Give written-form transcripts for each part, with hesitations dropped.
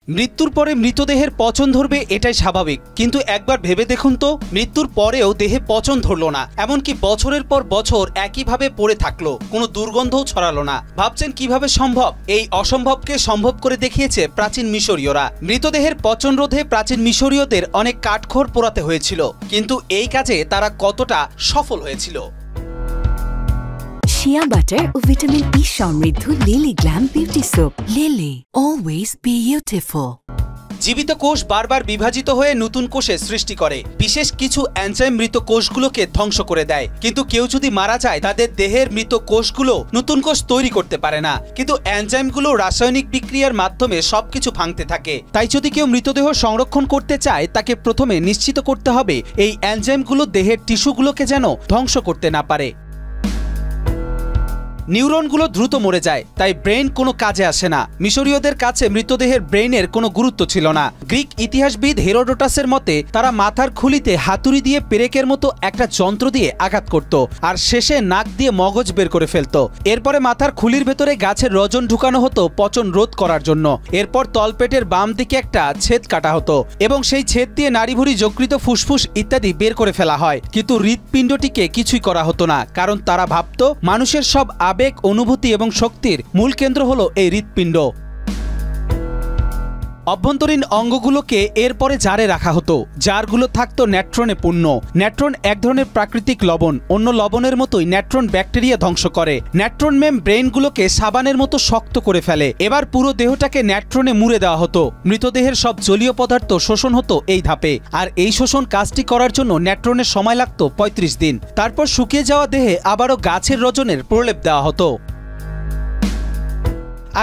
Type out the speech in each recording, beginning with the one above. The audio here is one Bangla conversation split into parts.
মৃত্যুর পরে মৃতদেহের পচন ধরবে এটাই স্বাভাবিক, কিন্তু একবার ভেবে দেখুন তো, মৃত্যুর পরেও দেহে পচন ধরলো না, এমনকি বছরের পর বছর একইভাবে পড়ে থাকলো, কোনো দুর্গন্ধও ছড়ালো না। ভাবছেন কিভাবে সম্ভব? এই অসম্ভবকে সম্ভব করে দেখিয়েছে প্রাচীন মিশরীয়রা। মৃতদেহের পচন রোধে প্রাচীন মিশরীয়দের অনেক কাঠখড় পোড়াতে হয়েছিল, কিন্তু এই কাজে তারা কতটা সফল হয়েছিল। শিয়া বাটার ও ভিটামিন ই সমৃদ্ধ lily glam beauty soap. Lily, always beautiful. জীবিত কোষ বারবার বিভাজিত হয়ে নতুন কোষের সৃষ্টি করে। বিশেষ কিছু এনজাইম মৃত কোষগুলোকে ধ্বংস করে দেয়, কিন্তু কেউ যদি মারা যায় তাদের দেহের মৃত কোষগুলো নতুন কোষ তৈরি করতে পারে না। কিন্তু এনজাইমগুলো রাসায়নিক বিক্রিয়ার মাধ্যমে সবকিছু ভাঙতে থাকে। তাই যদি কেউ মৃতদেহ সংরক্ষণ করতে চায়, তাকে প্রথমে নিশ্চিত করতে হবে এই এনজাইমগুলো দেহের টিস্যুগুলোকে যেন ধ্বংস করতে না পারে। নিউরনগুলো দ্রুত মরে যায়, তাই ব্রেন কোনো কাজে আসে না। মিশরীয়দের কাছে মৃতদেহের ব্রেনের কোনো গুরুত্ব ছিল না। গ্রিক ইতিহাসবিদ হেরোডোটাসের মতে তারা মাথার খুলিতে হাতুড়ি দিয়ে পেরেকের মতো একটা যন্ত্র দিয়ে আঘাত করত, আর শেষে নাক দিয়ে মগজ বের করে ফেলত। এরপরে মাথার খুলির ভেতরে গাছের রজন ঢুকানো হতো পচন রোধ করার জন্য। এরপর তলপেটের বাম দিকে একটা ছেদ কাটা হতো এবং সেই ছেদ দিয়ে নাড়িভুড়ি, যকৃত, ফুসফুস ইত্যাদি বের করে ফেলা হয়। কিন্তু হৃৎপিণ্ডটিকে কিছুই করা হতো না, কারণ তারা ভাবত মানুষের সব আবেগ, অনুভূতি এবং শক্তির মূল কেন্দ্র হলো এই হৃৎপিণ্ড। অভ্যন্তরীণ অঙ্গগুলোকে এরপরে জারে রাখা হতো। জারগুলো থাকতো ন্যাট্রনে পূর্ণ। ন্যাট্রন এক ধরনের প্রাকৃতিক লবণ। অন্য লবণের মতোই ন্যাট্রন ব্যাকটেরিয়া ধ্বংস করে। ন্যাট্রন ব্রেনগুলোকে সাবানের মতো শক্ত করে ফেলে। এবার পুরো দেহটাকে ন্যাট্রনে মুড়ে দেওয়া হতো। মৃতদেহের সব জলীয় পদার্থ শোষণ হতো এই ধাপে, আর এই শোষণ কাজটি করার জন্য ন্যাট্রনের সময় লাগতো ৩৫ দিন। তারপর শুকিয়ে যাওয়া দেহে আবারও গাছের রজনের প্রলেপ দেওয়া হতো।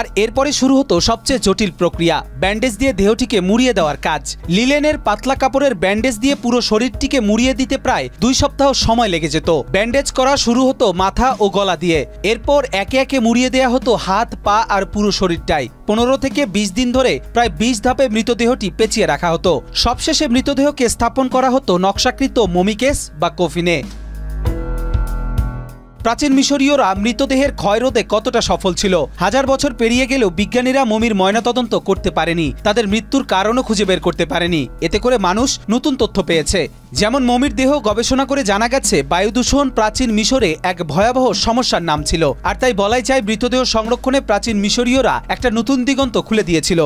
আর এরপরে শুরু হতো সবচেয়ে জটিল প্রক্রিয়া, ব্যান্ডেজ দিয়ে দেহটিকে মুড়িয়ে দেওয়ার কাজ। লিলেনের পাতলা কাপড়ের ব্যান্ডেজ দিয়ে পুরো শরীরটিকে মুড়িয়ে দিতে প্রায় ২ সপ্তাহ সময় লেগে যেত। ব্যান্ডেজ করা শুরু হতো মাথা ও গলা দিয়ে। এরপর একে একে মুড়িয়ে দেওয়া হতো হাত, পা আর পুরো শরীরটাই। ১৫ থেকে ২০ দিন ধরে প্রায় ২০ ধাপে মৃতদেহটি পেঁচিয়ে রাখা হতো। সবশেষে মৃতদেহকে স্থাপন করা হতো নকশাকৃত মমিকেস বা কফিনে। প্রাচীন মিশরীয়রা মৃতদেহের ক্ষয়রোধে কতটা সফল ছিল? ১০০০ বছর পেরিয়ে গেলেও বিজ্ঞানীরা মমির ময়নাতদন্ত করতে পারেনি, তাদের মৃত্যুর কারণও খুঁজে বের করতে পারেনি। এতে করে মানুষ নতুন তথ্য পেয়েছে। যেমন মমির দেহ গবেষণা করে জানা গেছে বায়ু দূষণ প্রাচীন মিশরে এক ভয়াবহ সমস্যার নাম ছিল। আর তাই বলাই যায় মৃতদেহ সংরক্ষণে প্রাচীন মিশরীয়রা একটা নতুন দিগন্ত খুলে দিয়েছিল।